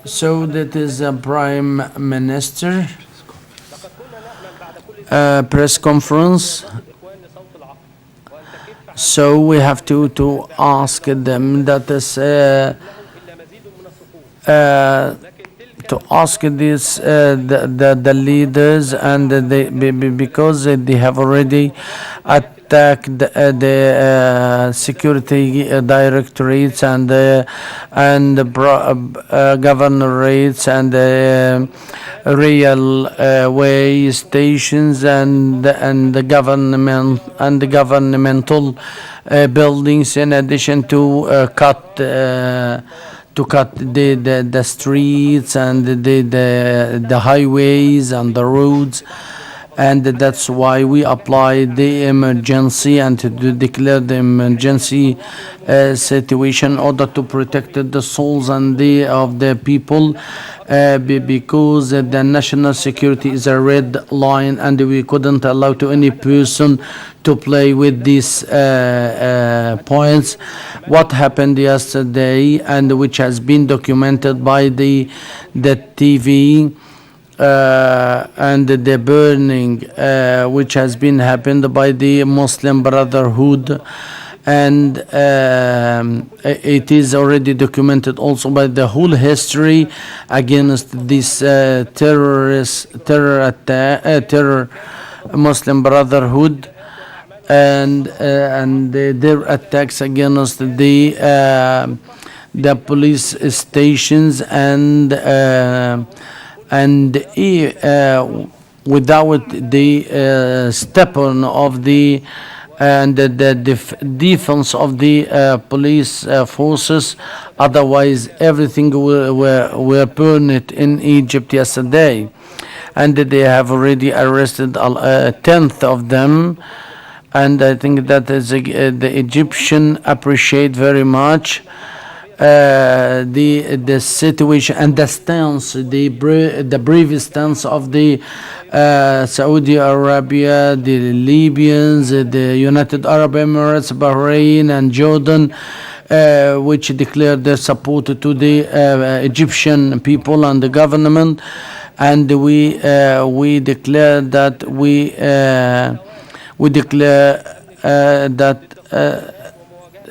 So that is a prime minister press conference. So we have to ask them, that is to ask this the leaders, and because they have already attacked the security directorates and governorates and railway stations and the government and the governmental buildings, in addition to cut the streets and the highways and the roads. And that's why we applied the emergency and to declare the emergency situation in order to protect the souls and of the people, because the national security is a red line, and we couldn't allow to any person to play with these points. What happened yesterday, and which has been documented by the TV, and the burning which has been happened by the Muslim Brotherhood, and it is already documented also by the whole history against this terror Muslim Brotherhood, and their attacks against the police stations, and without the step on of the and the defense of the police forces. Otherwise, everything were burned in Egypt yesterday, and they have already arrested a tenth of them. And I think that is the Egyptian appreciate very much the situation and the stance, the brave stance of the Saudi Arabia, the Libyans, the United Arab Emirates, Bahrain, and Jordan, which declared their support to the Egyptian people and the government. And we declare that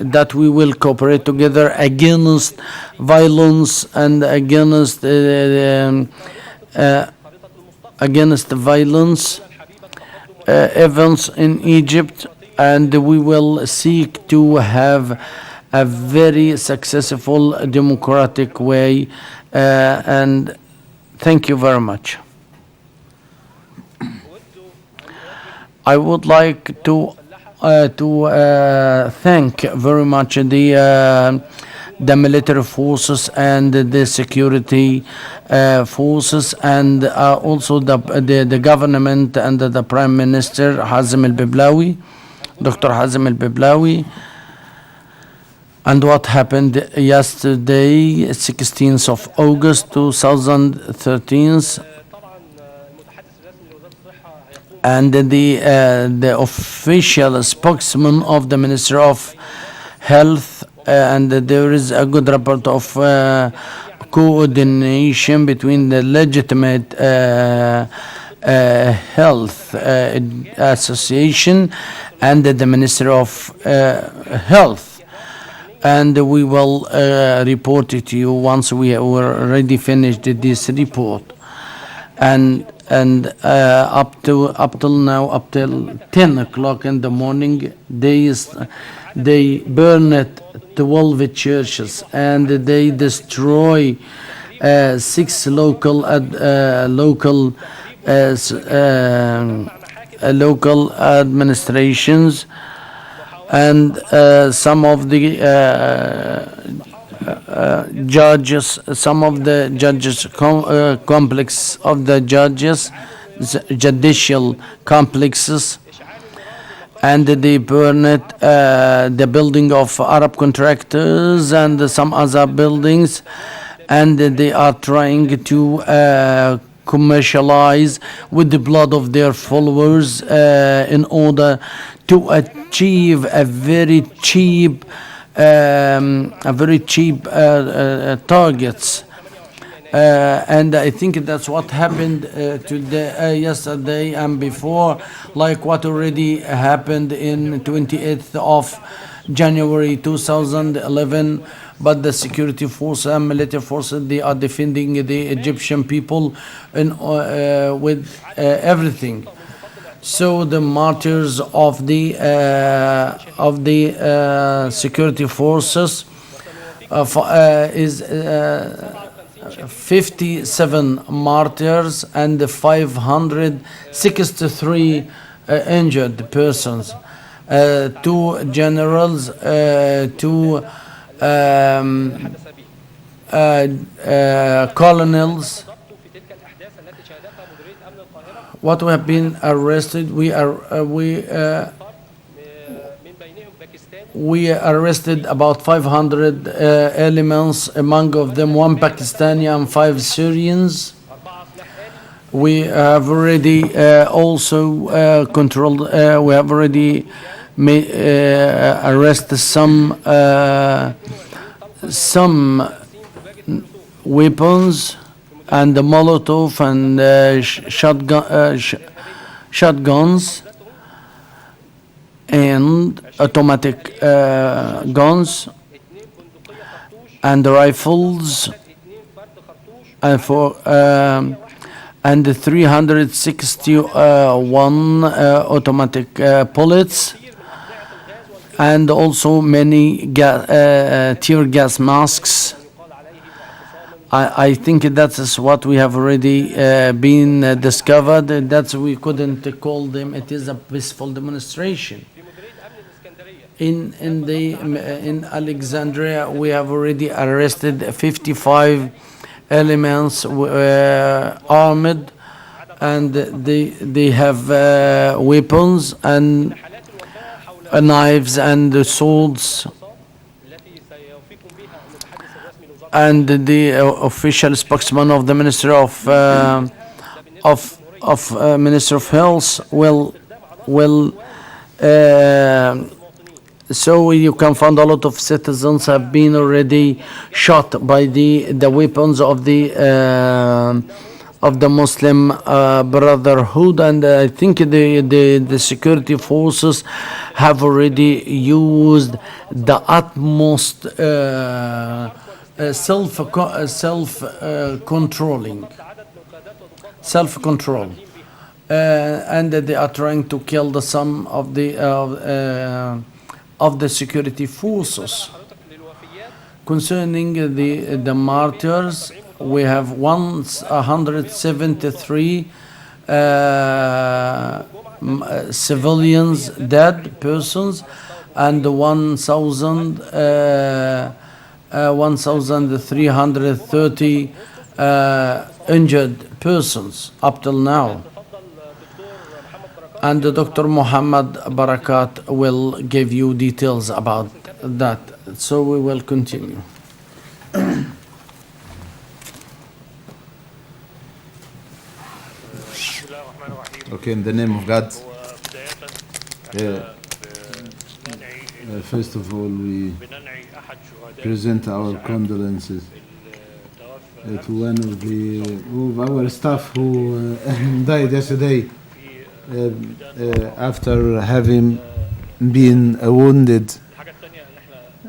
that we will cooperate together against violence and against violence events in Egypt, and we will seek to have a very successful democratic way. And thank you very much. I would like to thank very much the military forces and the security forces, and also the government and the Prime Minister Hazem al-Biblawi, Dr. Hazem al-Biblawi. And what happened yesterday, 16th of August 2013, and the official spokesman of the Ministry of Health, and there is a good report of coordination between the legitimate health association and the Ministry of Health. And we will report it to you once we already finished this report. And up till now, up till 10 o'clock in the morning, they burned 12 churches, and they destroy 6 local administrations, and some of the judges, some of the judges complex of the judges, judicial complexes, and they burned the building of Arab contractors and some other buildings, and they are trying to commercialize with the blood of their followers in order to achieve a very cheap targets. And I think that's what happened yesterday and before, like what already happened in 28th of January 2011. But the security force and military forces, they are defending the Egyptian people with everything. So the martyrs of the security forces is 57 martyrs and 563 injured persons. Two generals, two colonels. What we have been arrested, we arrested about 500 elements, among of them one Pakistani and 5 Syrians. We have already also controlled. We have already arrested some weapons and the Molotov and shotguns and automatic guns and rifles and 361 automatic bullets, and also many tear gas masks. I think that is what we have already been discovered. That we couldn't call them. It is a peaceful demonstration. In Alexandria, we have already arrested 55 elements armed, and they have weapons and knives and swords. And the official spokesman of the Ministry of Minister of Health will so you can find a lot of citizens have been already shot by the weapons of the Muslim Brotherhood, and I think the security forces have already used the utmost self-control, and they are trying to kill the some of the security forces. Concerning the martyrs, we have 173 civilians, dead persons, and 1,330 injured persons up till now. And Dr. Muhammad Barakat will give you details about that. So we will continue. Okay, in the name of God. First of all, we present our condolences to one of our staff who died yesterday after having been wounded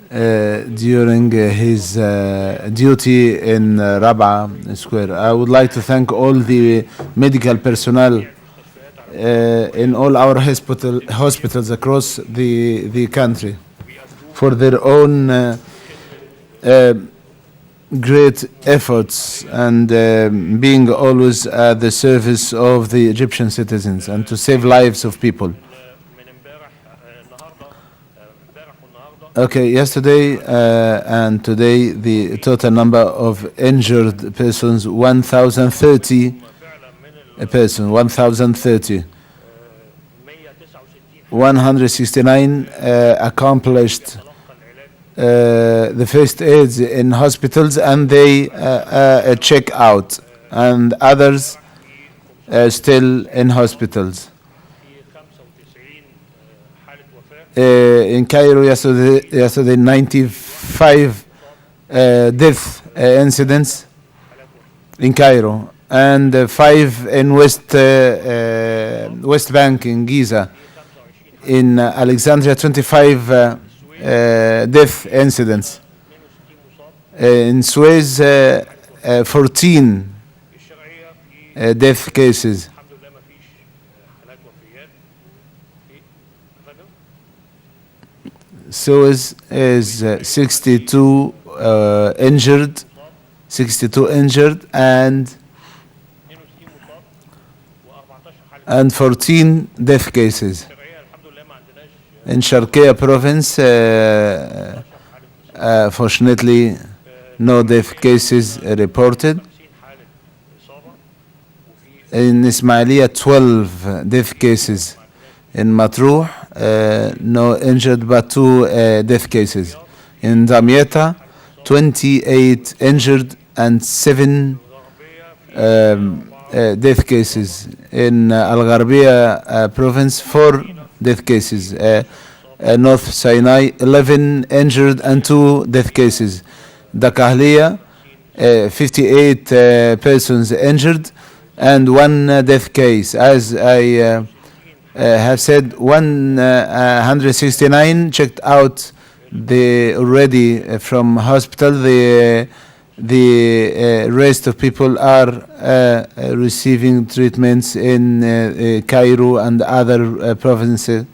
during his duty in Rab'a Square. I would like to thank all the medical personnel in all our hospitals across the country for their own great efforts and being always at the service of the Egyptian citizens and to save lives of people. Okay, yesterday and today the total number of injured persons 1,030 person, 1,030. 169 accomplished the first aids in hospitals and they check out, and others still in hospitals. In Cairo yesterday 95 death incidents in Cairo, and 5 in West Bank in Giza. In Alexandria 25 death incidents. In Suez 14 death cases. Suez is 62 injured, 62 injured, and 14 death cases. In Sharqiya province, fortunately, no death cases reported. In Ismailia, 12 death cases. In Matruh, no injured but 2 death cases. In Damietta, 28 injured and 7 death cases. In Al Gharbia province, 4 death cases. North Sinai, 11 injured and 2 death cases. Dakahliya, 58 persons injured and 1 death case. As I have said, 169 checked out already from hospital. The rest of people are receiving treatments in Cairo and other provinces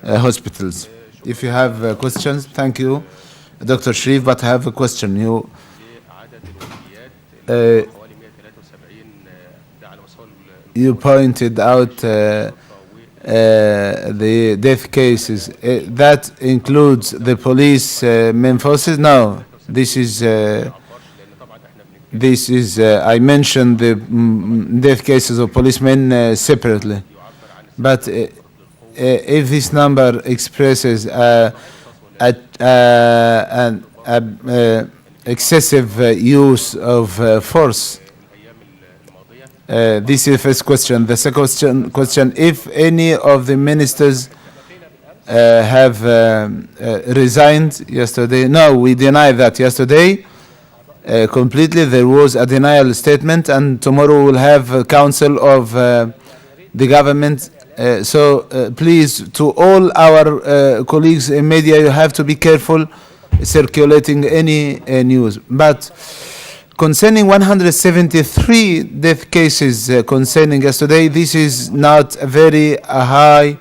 hospitals. If you have questions, thank you, Dr. Sharif, but I have a question. You pointed out the death cases. That includes the police main forces? No, this is I mentioned the death cases of policemen separately. But if this number expresses an excessive use of force, this is the first question. The second question, if any of the ministers have resigned yesterday. No, we deny that yesterday completely. There was a denial statement, and tomorrow we'll have a council of the government. So please, to all our colleagues in media, you have to be careful circulating any news. But concerning 173 death cases concerning yesterday, this is not a very high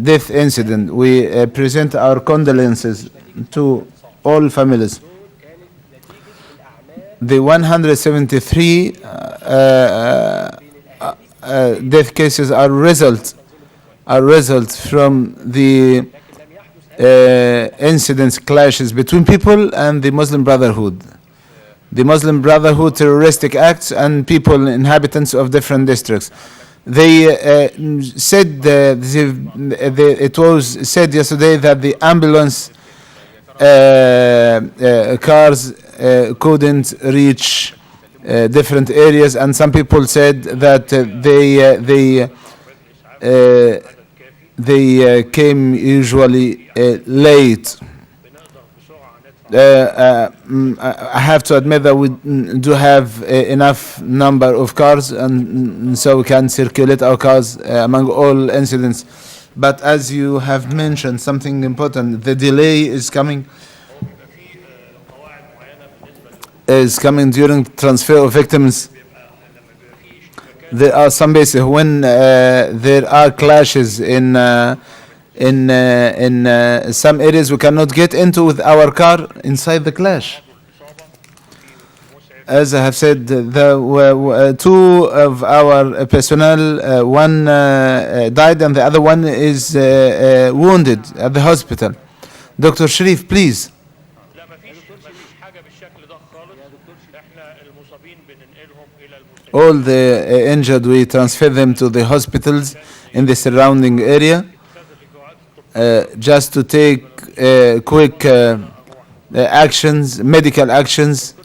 death incident. We present our condolences to all families. The 173 death cases are result from the incidents, clashes between people and the Muslim Brotherhood. The Muslim Brotherhood terroristic acts and people, inhabitants of different districts. They said it was said yesterday that the ambulance cars couldn't reach different areas, and some people said that they came usually late. I have to admit that we do have enough number of cars, and so we can circulate our cars among all incidents. But as you have mentioned something important, the delay is coming during transfer of victims. There are some places when there are clashes in some areas we cannot get into with our car inside the clash. As I have said, two of our personnel, one died and the other one is wounded at the hospital. Dr. Sharif, please. All the injured, we transfer them to the hospitals in the surrounding area, just to take quick actions, medical actions.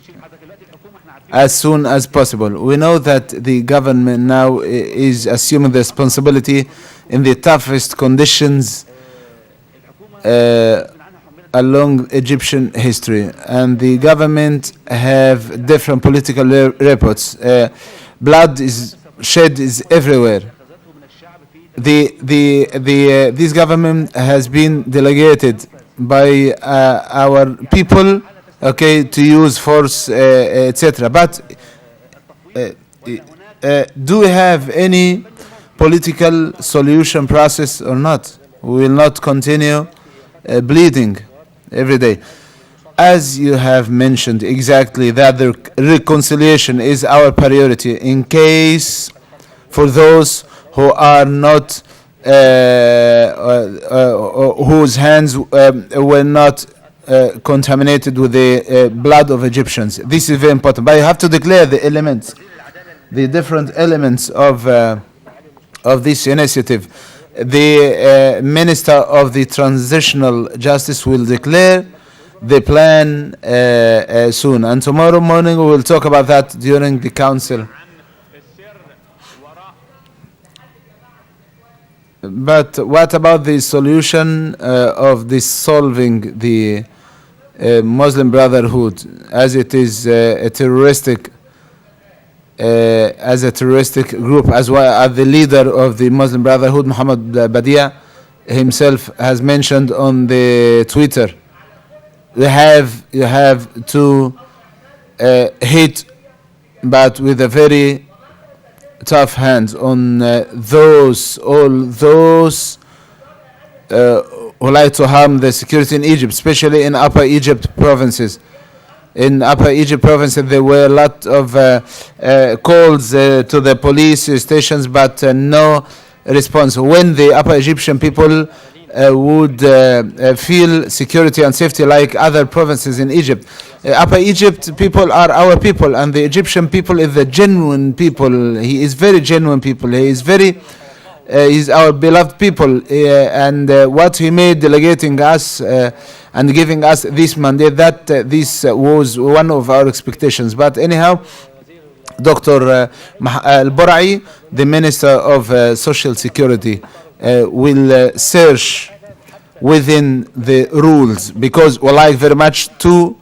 as soon as possible. We know that the government now is assuming the responsibility in the toughest conditions along Egyptian history, and the government have different political reports. Blood is shed is everywhere. This government has been delegated by our people, okay, to use force, etc. But do we have any political solution process or not? We will not continue bleeding every day. As you have mentioned exactly, that the reconciliation is our priority in case for those who are not whose hands were not contaminated with the blood of Egyptians. This is very important. But you have to declare the elements, the different elements of this initiative. The Minister of the Transitional Justice will declare the plan soon. And tomorrow morning we will talk about that during the council. But what about the solution of dissolving the Muslim Brotherhood, as it is a terroristic group, as well as the leader of the Muslim Brotherhood, Muhammad Badia, himself has mentioned on the Twitter? You have to hit, but with a very tough hands on all those who like to harm the security in Egypt, especially in Upper Egypt provinces. In Upper Egypt provinces, there were a lot of calls to the police stations, but no response. When the Upper Egyptian people would feel security and safety like other provinces in Egypt. Upper Egypt people are our people, and the Egyptian people is the genuine people. He is very genuine people. He is very he's our beloved people, and what he made delegating us and giving us this mandate, that this was one of our expectations. But anyhow, Dr. Al-Burai, the Minister of Social Security, will search within the rules, because we like very much to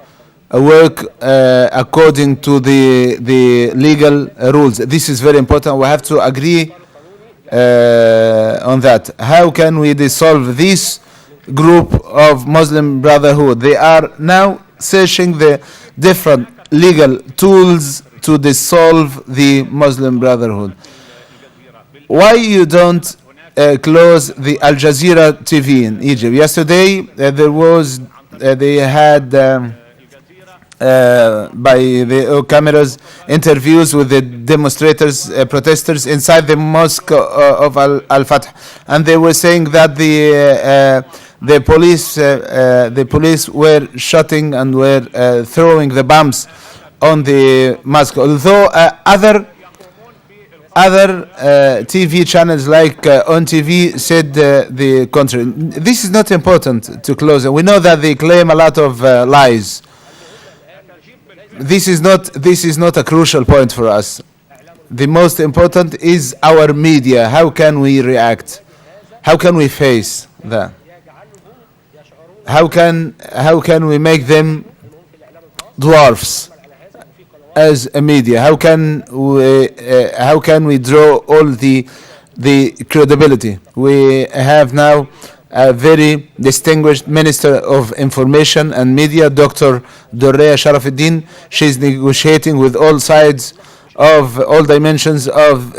work according to the legal rules. This is very important. We have to agree on that. How can we dissolve this group of Muslim Brotherhood? They are now searching the different legal tools to dissolve the Muslim Brotherhood. Why you don't close the Al Jazeera TV in Egypt? Yesterday there was they had by the cameras interviews with the demonstrators, protesters inside the mosque of Al-Fatah, and they were saying that the police were shooting and were throwing the bombs on the mosque. Although other TV channels like On TV said the contrary. This is not important to close. We know that they claim a lot of lies. This is not a crucial point for us. The most important is our media. How can we react? How can we face that? How can we make them dwarfs as a media? How can we draw all the credibility? We have now a very distinguished Minister of Information and Media, Dr. Dorrea Sharafuddin. She's negotiating with all sides of all dimensions of